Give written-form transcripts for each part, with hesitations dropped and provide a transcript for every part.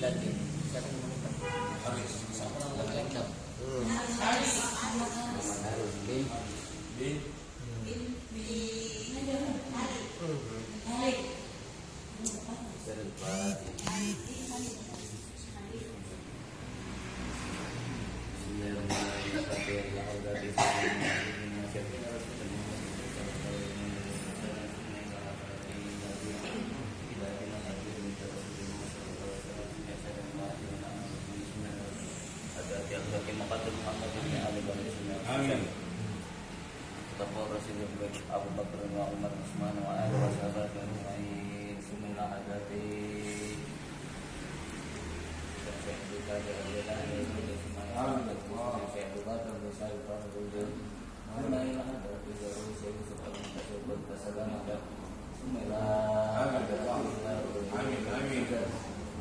Latin. Siapa yang menemukan? Sama orang lengkap. Harus bin. Amin. Taqwa Rasulullah baik Abu Bakar wa Umar Utsman wa Ali wa sahabat ajmain. Bismillah hadati. Kita ada dari semuanya. Saya buka dan saya panggil. Mana yang ada di dalam saya sekarang saya berkesadan ada. Bismillah. Amin. Amin.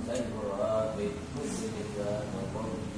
Saya berdoa baik kita maupun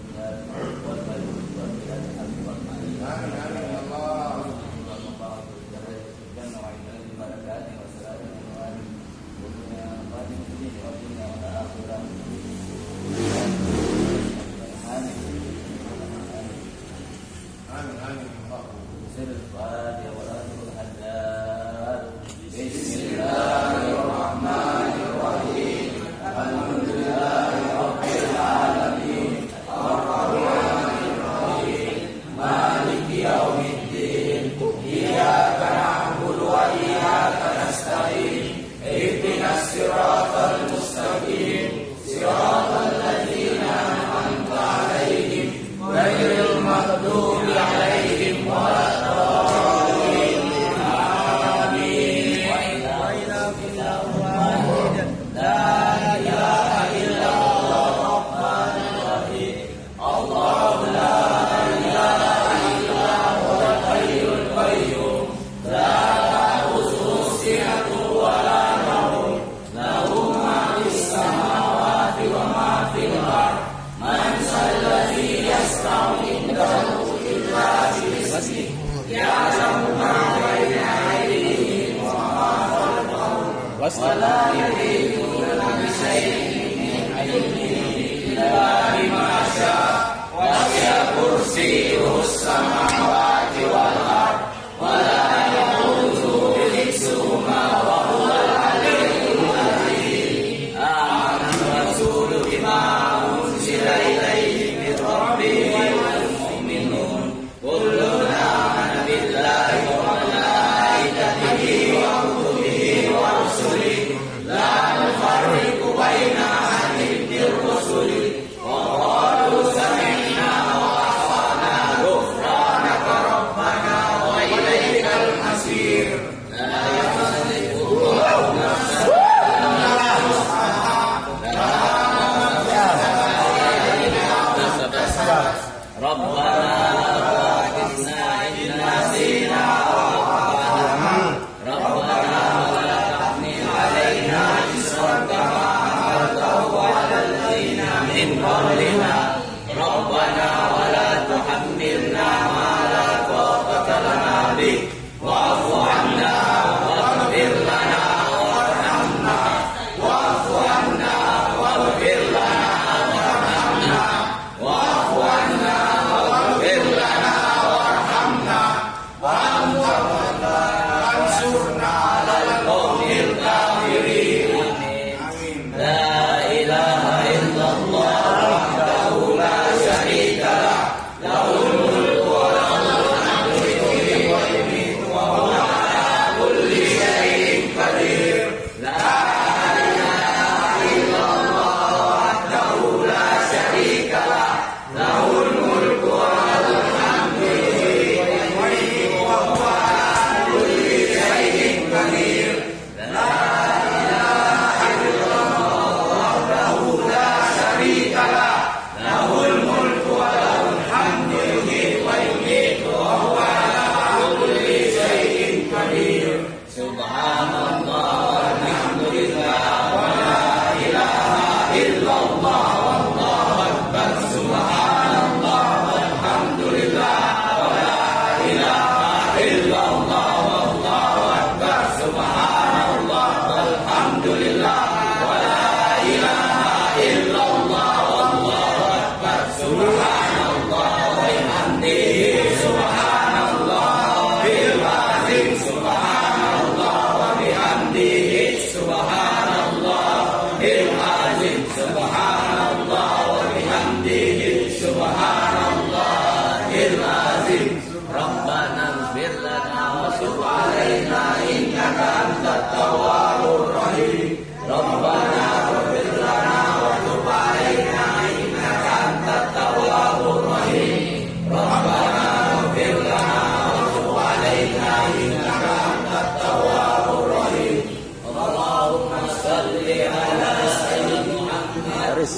Subhanallah wa bihamdihi subhanallahil azim. Rabbana ighfir lana wa tub 'alaina innaka antat tawwabur rahim. Rabbana ighfir lana wa tub 'alaina innaka antat tawwabur rahim. Rabbana ighfir lana wa tub 'alaina innaka antat tawwabur rahim. Allahumma shalli ala sayyidina Muhammad wa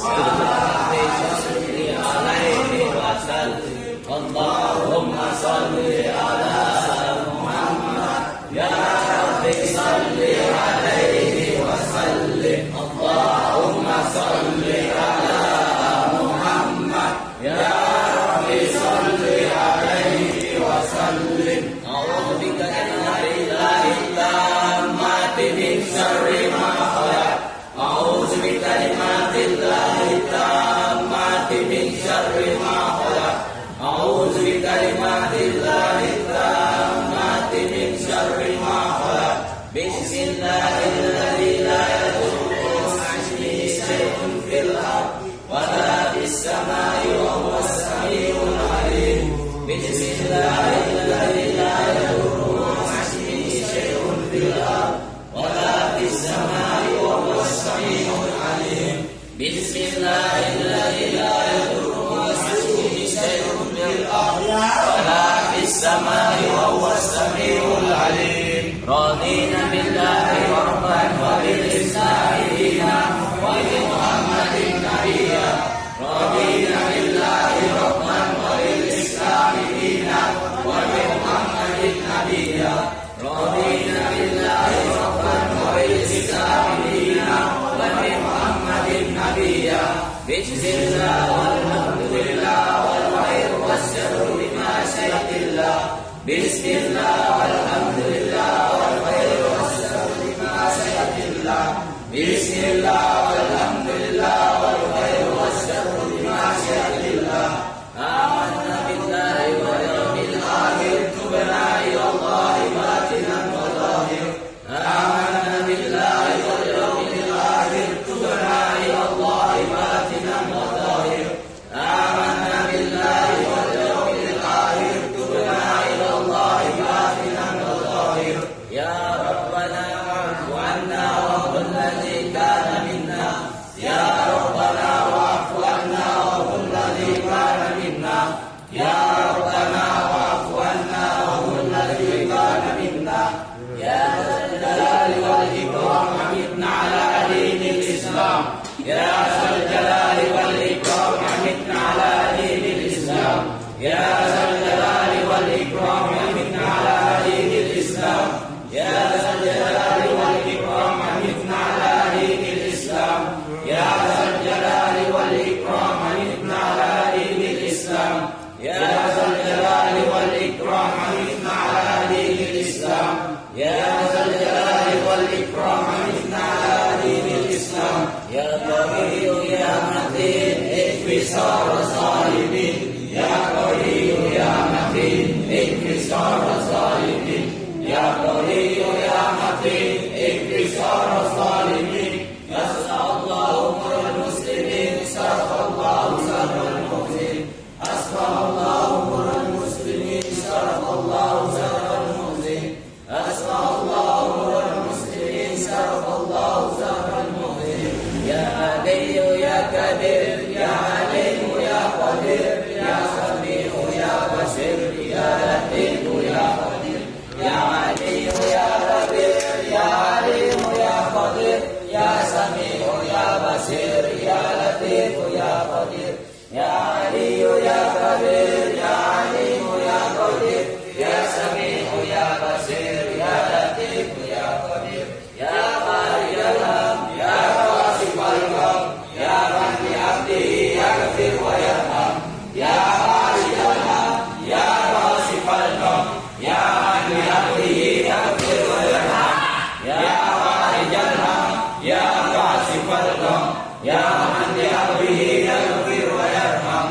salli alaihi wa sallim. Allahumma salli ala Muhammad ya Rabbi salli alaihi wa sallim. Allahumma salli ala Muhammad ya Rabbi salli alaihi wa sallim. A'udzu bika billahi tammati min syarri ma khalaq. A'udzu bika billahi tammati min syarri ma khalaq. A'udzu bikalimatillahi tammati min syarri ma khalaq. Bismillahirrahmanirrahim. La yadurru ma'asmihi syai'un fil ardi wa la fis samai wa huwas samiul alim. Bismillahirrahmanirrahim. La yadurru ma'asmihi syai'un fil ardi wa la fis samai wa huwas samiul alim. Bismillahirrahmanirrahim. La yadurru ma'asmihi syai'un ولا في السماء وهو السميع العليم. رضينا بالله ربا وبالإسلام دينا وبمحمد نبيا. رضينا بالله ربا وبالإسلام دينا وبمحمد نبيا. رضينا بالله ربا وبالإسلام دينا وبمحمد نبيا. بسم الله والحمد لله والخير والسر بمشيئة الله. بسم الله والحمد لله والخير والسر بمشيئة الله. بسم الله والحمد لله والخير والسر بمشيئة الله. آمنا بالله واليوم الآخر تبنا إلى الله باطنا وظاهر. آمنا بالله واليوم الآخر تبنا إلى الله باطنا وظاهر. آمنا بالله واليوم الآخر تبنا إلى الله باطنا وظاهر. يا ربنا واعف عنا واغفر الذي كان منا. يا ربنا واعف عنا واغفر الذي كان منا. يا ربنا واعف عنا واغفر الذي كان منا. يا ذا الجلال والإكرام أمتنا على دين الإسلام. يا ذا الجلال والإكرام أمتنا على دين الإسلام. يا ذا الجلال والإكرام أمتنا على دين الإسلام. يا ذا الجلال والإكرام أمتنا على دين الإسلام. يا ذا الجلال والإكرام أمتنا على دين الإسلام. يا ذا الجلال والإكرام أمتنا على دين الإسلام. يا ذا الجلال والإكرام أمتنا على دين الإسلام. يا قوي يا متين اكفي صار الظالمين. يا قوي يا متين اكفي صار الظالمين. يا قوي يا متين اكفي صار الظالمين. يسر الله أمور المسلمين. صرف الله شر المؤمنين. أصلح الله أمور المسلمين. صرف الله شر المؤمنين. أصلح الله أمور المسلمين. صرف الله شر المؤمنين. يا علي يا كبير يا عليم يا قدير يا سميع يا بصير يا لطيف يا قدير. يا علي يا كبير يا عليم يا قدير يا سميع يا بصير يا لطيف يا قدير. يا علي يا كبير يا عليم يا قدير يا سميع يا بصير يا لطيف يا قدير. يا خالق الهم يا كاشف الغم يا من بعبده يغفر ويرحم. يا خالق الهم يا كاشف الغم يا من بعبده يغفر ويرحم. يا خالق الهم يا كاشف الغم يا من بعبده يغفر ويرحم.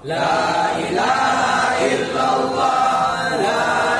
La ilaha illallah, la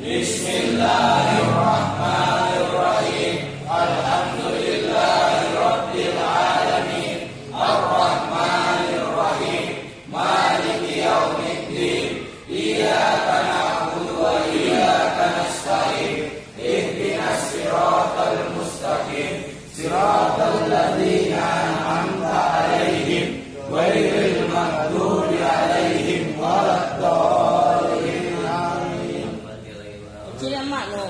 Bismillahirrahmanirrahim. Alhamdulillahirabbil alamin. Arrahmanirrahim. Maliki yaumiddin. Iyyaka na'budu wa iyyaka nasta'in. Ihdinas siratal mustaqim. Siratal ladzina an'amta 'alaihim ghairil maghdubi 'alaihim waladdallin. Amin. Kecil mak lo.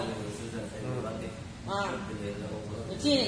Kecil.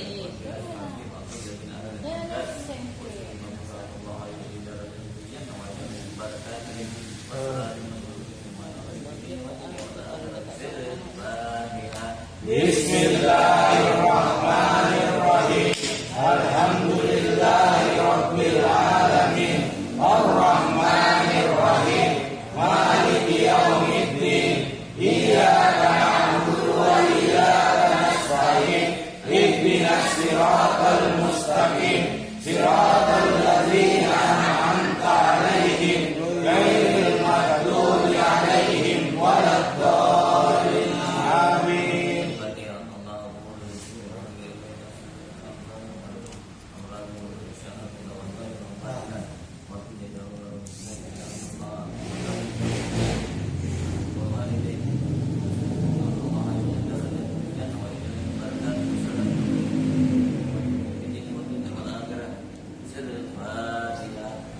Bismillahirrahmanirrahim. Alhamdulillahirabbil alamin. Arrahmanirrahim. Maliki yaumiddin. Iyyaka na'budu wa iyyaka nasta'in. Ihdinas siratal mustaqim. Siratal ladzina an'amta 'alaihim ghairil maghdubi 'alaihim waladdallin. Amin.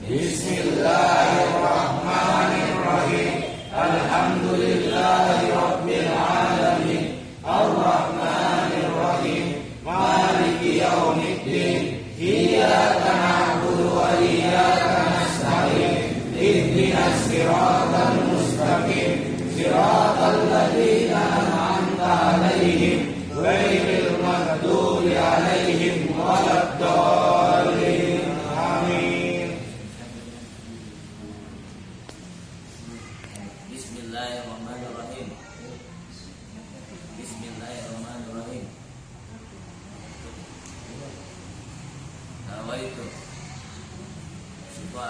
Bismillahirrahmanirrahim. Alhamdulillahirabbil alamin. Arrahmanirrahim. Maliki yaumiddin. Iyyaka na'budu wa iyyaka nasta'in. Ihdinas siratal mustaqim. Siratal ladzina an'amta 'alaihim ghairil maghdubi 'alaihim waladdallin. Amin. Bismillahirrahmanirrahim. Bismillahirrahmanirrahim. Nawaitu syufa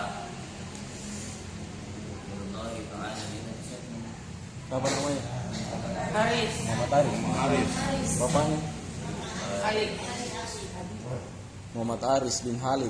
Allah ta'ala di Apa namanya? Haris. Muhammad Aris. Bapaknya? Khalid. Muhammad Aris bin Khalid.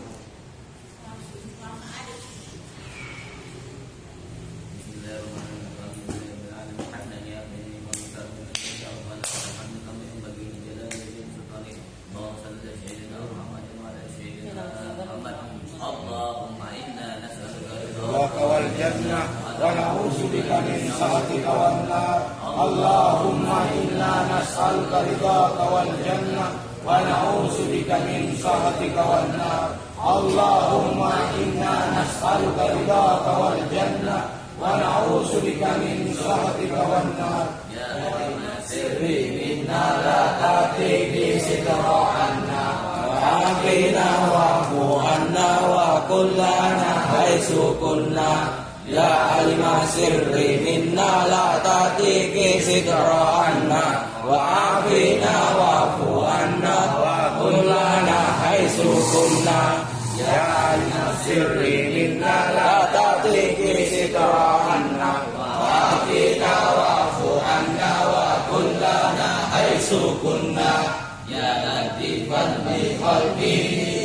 Allahumma inna nas'aluka ridhaka wal jannah wa na'udzu bika min sakhatika wan nar. Allahumma inna nas'aluka ridhaka wal jannah wa na'udzu bika min sakhatika wan nar. Allahumma inna nas'aluka ridhaka wal jannah wa na'udzu bika min sakhatika wan nar. ya sirri minna la ta'ti sidra'anna Afina wa'fu anna wa kullana haitsu kunna. Ya alima sirri minna la tatiki sidra anna wa afina wa'fu anna wa kullana haitsu kunna. Ya alima sirri minna la tatiki sidra anna wa afina wa'fu anna wa kullana haitsu kunna. Ya latifan bi khalqi,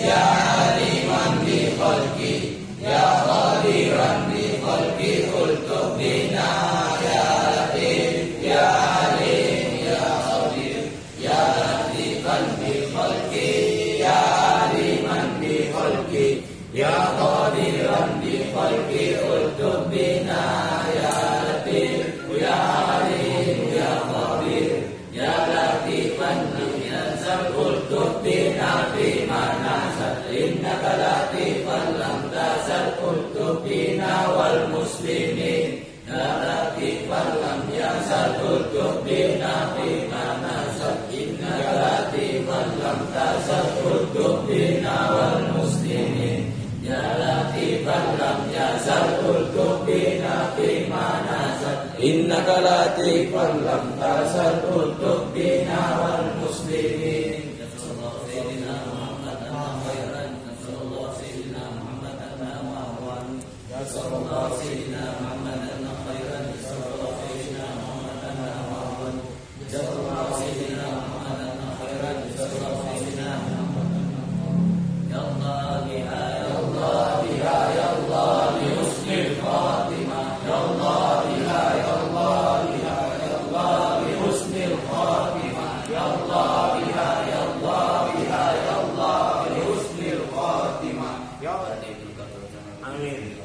ya aliman bi khalqi, ya qadiran bi khalqi, ultuf bina. Ya latif, ya alim, ya qadir, ya latifan bi khalqi, ya aliman bi khalqi, ya qadiran bi khalqi, ultuf bina. Ya latif, ya alim, ya qadir, ya latifan ultuf bina fi manasat. Innaka latifan lam tasal ultuf bina wal muslimin. Ya latifan lam yasal ultuf bina fi manasat. Innaka latifan lam tasal ultuf bina wal muslimin. Ya latifan lam yasal ultuf bina fi manasat. Innaka latifan lam tasal ultuf bina wal muslimin. صلى الله سيدنا محمد أن خيرا صلى الله سيدنا محمد أن أمرا جزا الله سيدنا محمد أن خيرا صلى الله سيدنا محمد يا الله بها يا الله بها يا الله بحسن الخاتمة يا الله بها يا الله بها يا الله بحسن الخاتمة يا الله بها يا الله بها يا الله بحسن الخاتمة يا Amin.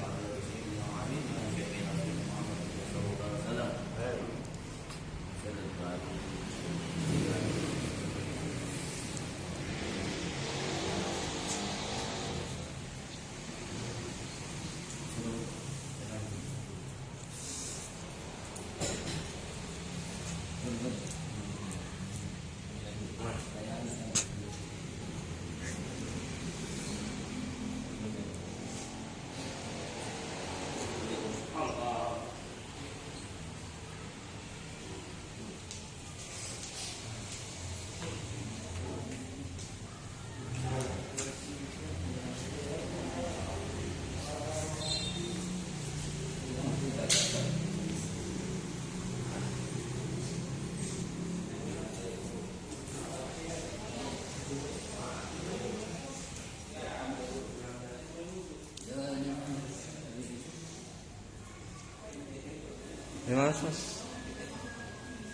Gimana mas?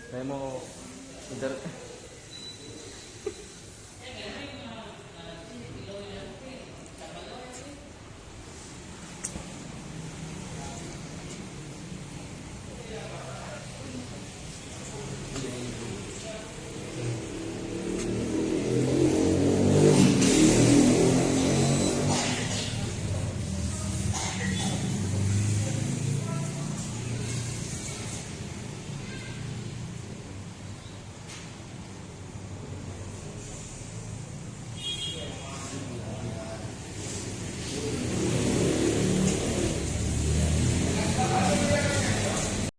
Saya mau kejar